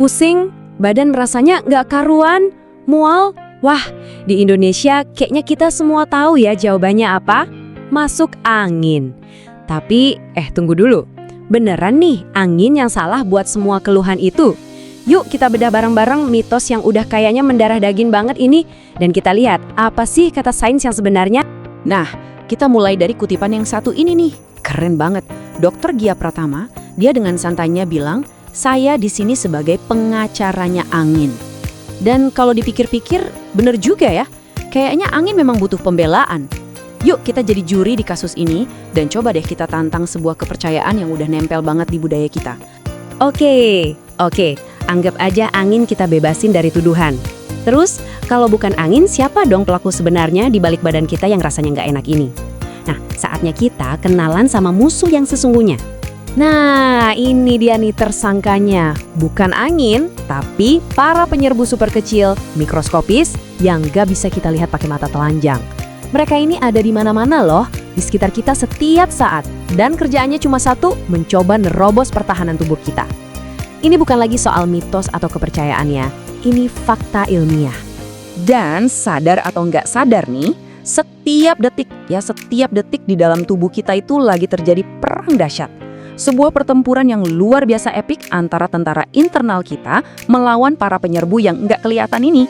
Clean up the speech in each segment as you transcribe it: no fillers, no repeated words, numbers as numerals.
pusing, badan rasanya nggak karuan, mual. Wah, di Indonesia kayaknya kita semua tahu ya jawabannya apa? Masuk angin. Tapi, tunggu dulu. Beneran nih angin yang salah buat semua keluhan itu? Yuk kita bedah bareng-bareng mitos yang udah kayaknya mendarah daging banget ini. Dan kita lihat apa sih kata sains yang sebenarnya? Nah, kita mulai dari kutipan yang satu ini nih. Keren banget. Dr. Gia Pratama, dia dengan santainya bilang, saya di sini sebagai pengacaranya angin. Dan kalau dipikir-pikir, bener juga ya. Kayaknya angin memang butuh pembelaan. Yuk kita jadi juri di kasus ini dan coba deh kita tantang sebuah kepercayaan yang udah nempel banget di budaya kita. Oke. Anggap aja angin kita bebasin dari tuduhan. Terus, kalau bukan angin, siapa dong pelaku sebenarnya di balik badan kita yang rasanya nggak enak ini? Nah, saatnya kita kenalan sama musuh yang sesungguhnya. Nah, ini dia nih tersangkanya. Bukan angin, tapi para penyerbu super kecil, mikroskopis, yang nggak bisa kita lihat pakai mata telanjang. Mereka ini ada di mana-mana loh, di sekitar kita setiap saat. Dan kerjaannya cuma satu, mencoba nerobos pertahanan tubuh kita. Ini bukan lagi soal mitos atau kepercayaan ya, ini fakta ilmiah. Dan sadar atau nggak sadar nih, setiap detik di dalam tubuh kita itu lagi terjadi perang dahsyat. Sebuah pertempuran yang luar biasa epik antara tentara internal kita melawan para penyerbu yang nggak kelihatan ini.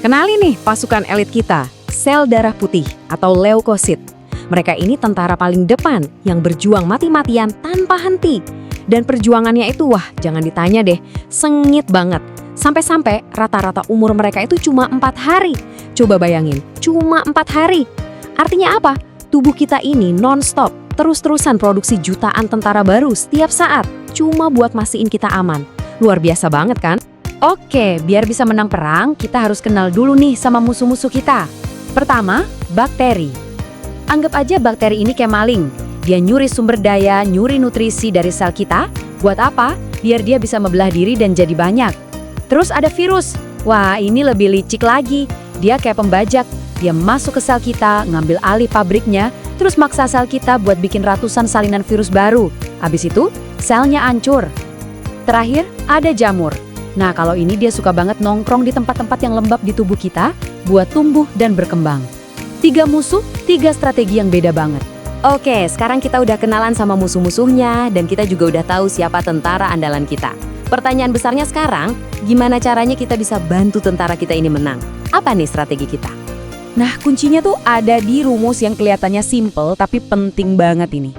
Kenali nih pasukan elit kita, sel darah putih atau leukosit. Mereka ini tentara paling depan yang berjuang mati-matian tanpa henti. Dan perjuangannya itu, wah jangan ditanya deh, sengit banget. Sampai-sampai rata-rata umur mereka itu cuma 4 hari. Coba bayangin, cuma 4 hari. Artinya apa? Tubuh kita ini non-stop, terus-terusan produksi jutaan tentara baru setiap saat. Cuma buat mastiin kita aman. Luar biasa banget kan? Oke, biar bisa menang perang, kita harus kenal dulu nih sama musuh-musuh kita. Pertama, bakteri. Anggap aja bakteri ini kayak maling. Dia nyuri sumber daya, nyuri nutrisi dari sel kita. Buat apa? Biar dia bisa membelah diri dan jadi banyak. Terus ada virus. Wah, ini lebih licik lagi. Dia kayak pembajak. Dia masuk ke sel kita, ngambil alih pabriknya, terus maksa sel kita buat bikin ratusan salinan virus baru. Habis itu, selnya hancur. Terakhir, ada jamur. Nah, kalau ini dia suka banget nongkrong di tempat-tempat yang lembab di tubuh kita buat tumbuh dan berkembang. 3 musuh, 3 strategi yang beda banget. Oke, sekarang kita udah kenalan sama musuh-musuhnya dan kita juga udah tahu siapa tentara andalan kita. Pertanyaan besarnya sekarang, gimana caranya kita bisa bantu tentara kita ini menang? Apa nih strategi kita? Nah, kuncinya tuh ada di rumus yang kelihatannya simple tapi penting banget ini.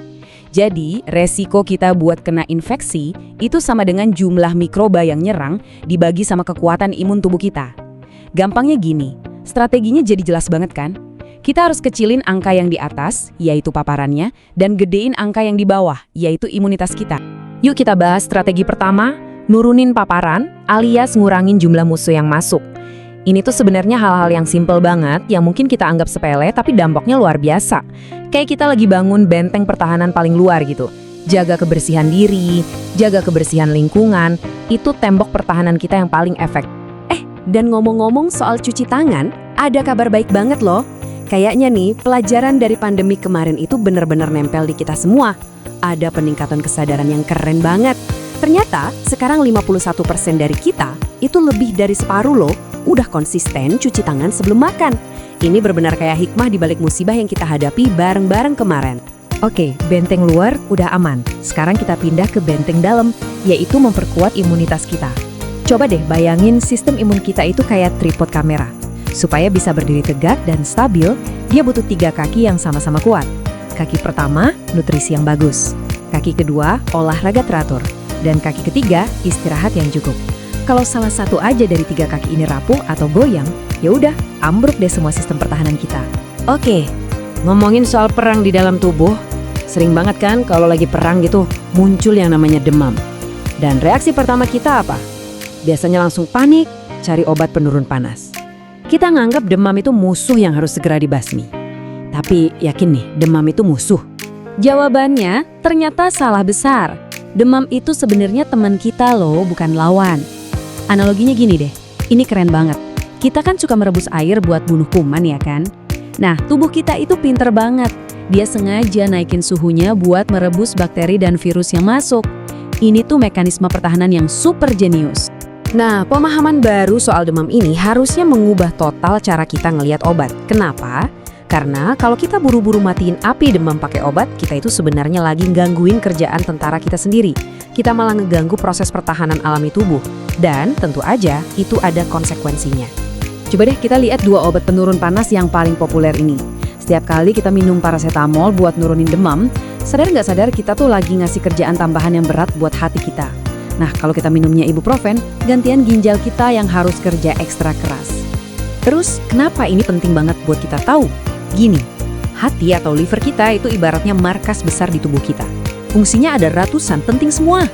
Jadi, resiko kita buat kena infeksi itu sama dengan jumlah mikroba yang nyerang dibagi sama kekuatan imun tubuh kita. Gampangnya gini, strateginya jadi jelas banget kan? Kita harus kecilin angka yang di atas, yaitu paparannya, dan gedein angka yang di bawah, yaitu imunitas kita. Yuk kita bahas strategi pertama, nurunin paparan alias ngurangin jumlah musuh yang masuk. Ini tuh sebenarnya hal-hal yang simple banget, yang mungkin kita anggap sepele, tapi dampaknya luar biasa. Kayak kita lagi bangun benteng pertahanan paling luar gitu. Jaga kebersihan diri, jaga kebersihan lingkungan, itu tembok pertahanan kita yang paling efektif. Dan ngomong-ngomong soal cuci tangan, ada kabar baik banget loh. Kayaknya nih, pelajaran dari pandemi kemarin itu benar-benar nempel di kita semua. Ada peningkatan kesadaran yang keren banget. Ternyata, sekarang 51% dari kita, itu lebih dari separuh loh, udah konsisten cuci tangan sebelum makan. Ini benar-benar kayak hikmah di balik musibah yang kita hadapi bareng-bareng kemarin. Oke, benteng luar udah aman. Sekarang kita pindah ke benteng dalam, yaitu memperkuat imunitas kita. Coba deh bayangin sistem imun kita itu kayak tripod kamera. Supaya bisa berdiri tegak dan stabil, dia butuh 3 kaki yang sama-sama kuat. Kaki pertama, nutrisi yang bagus. Kaki kedua, olahraga teratur. Dan kaki ketiga, istirahat yang cukup. Kalau salah satu aja dari 3 kaki ini rapuh atau goyang, ya udah, ambruk deh semua sistem pertahanan kita. Oke, ngomongin soal perang di dalam tubuh, sering banget kan kalau lagi perang gitu, muncul yang namanya demam. Dan reaksi pertama kita apa? Biasanya langsung panik, cari obat penurun panas. Kita nganggap demam itu musuh yang harus segera dibasmi. Tapi yakin nih, demam itu musuh? Jawabannya ternyata salah besar. Demam itu sebenarnya teman kita loh, bukan lawan. Analoginya gini deh, ini keren banget. Kita kan suka merebus air buat bunuh kuman ya kan? Nah, tubuh kita itu pinter banget. Dia sengaja naikin suhunya buat merebus bakteri dan virus yang masuk. Ini tuh mekanisme pertahanan yang super jenius. Nah, pemahaman baru soal demam ini harusnya mengubah total cara kita ngelihat obat. Kenapa? Karena kalau kita buru-buru matiin api demam pakai obat, kita itu sebenarnya lagi gangguin kerjaan tentara kita sendiri. Kita malah ngeganggu proses pertahanan alami tubuh. Dan tentu aja itu ada konsekuensinya. Coba deh kita lihat 2 obat penurun panas yang paling populer ini. Setiap kali kita minum paracetamol buat nurunin demam, sadar nggak sadar kita tuh lagi ngasih kerjaan tambahan yang berat buat hati kita. Nah, kalau kita minumnya ibuprofen, gantian ginjal kita yang harus kerja ekstra keras. Terus, kenapa ini penting banget buat kita tahu? Gini, hati atau liver kita itu ibaratnya markas besar di tubuh kita. Fungsinya ada ratusan, penting semua.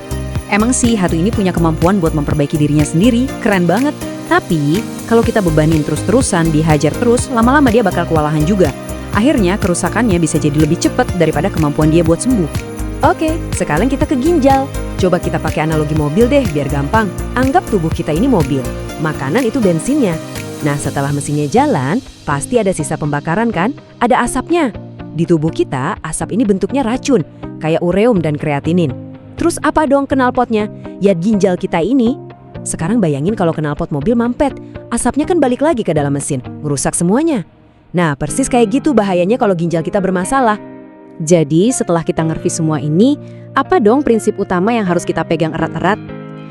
Emang sih hati ini punya kemampuan buat memperbaiki dirinya sendiri, keren banget. Tapi, kalau kita bebanin terus-terusan, dihajar terus, lama-lama dia bakal kewalahan juga. Akhirnya, kerusakannya bisa jadi lebih cepat daripada kemampuan dia buat sembuh. Oke, sekarang kita ke ginjal. Coba kita pakai analogi mobil deh, biar gampang. Anggap tubuh kita ini mobil. Makanan itu bensinnya. Nah, setelah mesinnya jalan, pasti ada sisa pembakaran kan? Ada asapnya. Di tubuh kita, asap ini bentuknya racun, kayak ureum dan kreatinin. Terus apa dong knalpotnya? Ya ginjal kita ini. Sekarang bayangin kalau knalpot mobil mampet. Asapnya kan balik lagi ke dalam mesin, merusak semuanya. Nah, persis kayak gitu bahayanya kalau ginjal kita bermasalah. Jadi, setelah kita ngerti semua ini, apa dong prinsip utama yang harus kita pegang erat-erat?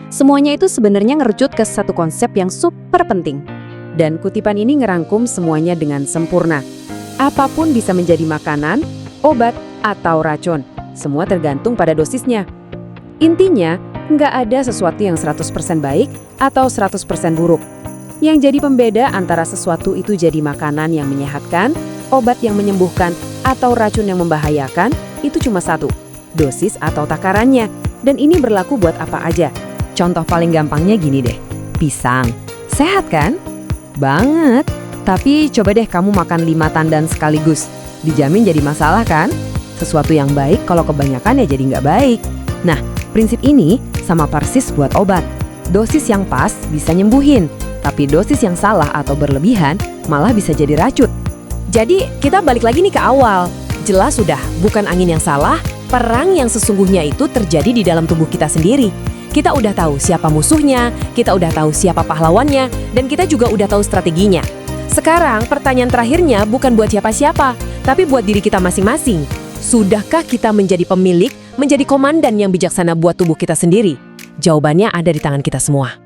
Semuanya itu sebenarnya ngerucut ke satu konsep yang super penting. Dan kutipan ini ngerangkum semuanya dengan sempurna. Apapun bisa menjadi makanan, obat, atau racun. Semua tergantung pada dosisnya. Intinya, nggak ada sesuatu yang 100% baik atau 100% buruk. Yang jadi pembeda antara sesuatu itu jadi makanan yang menyehatkan, obat yang menyembuhkan, atau racun yang membahayakan, itu cuma satu, dosis atau takarannya. Dan ini berlaku buat apa aja. Contoh paling gampangnya gini deh, pisang. Sehat kan? Banget. Tapi coba deh kamu makan 5 tandan sekaligus. Dijamin jadi masalah kan? Sesuatu yang baik kalau kebanyakan ya jadi nggak baik. Nah, prinsip ini sama persis buat obat. Dosis yang pas bisa nyembuhin, tapi dosis yang salah atau berlebihan malah bisa jadi racun. Jadi kita balik lagi nih ke awal. Jelas sudah, bukan angin yang salah, perang yang sesungguhnya itu terjadi di dalam tubuh kita sendiri. Kita udah tahu siapa musuhnya, kita udah tahu siapa pahlawannya, dan kita juga udah tahu strateginya. Sekarang pertanyaan terakhirnya bukan buat siapa-siapa, tapi buat diri kita masing-masing. Sudahkah kita menjadi pemilik, menjadi komandan yang bijaksana buat tubuh kita sendiri? Jawabannya ada di tangan kita semua.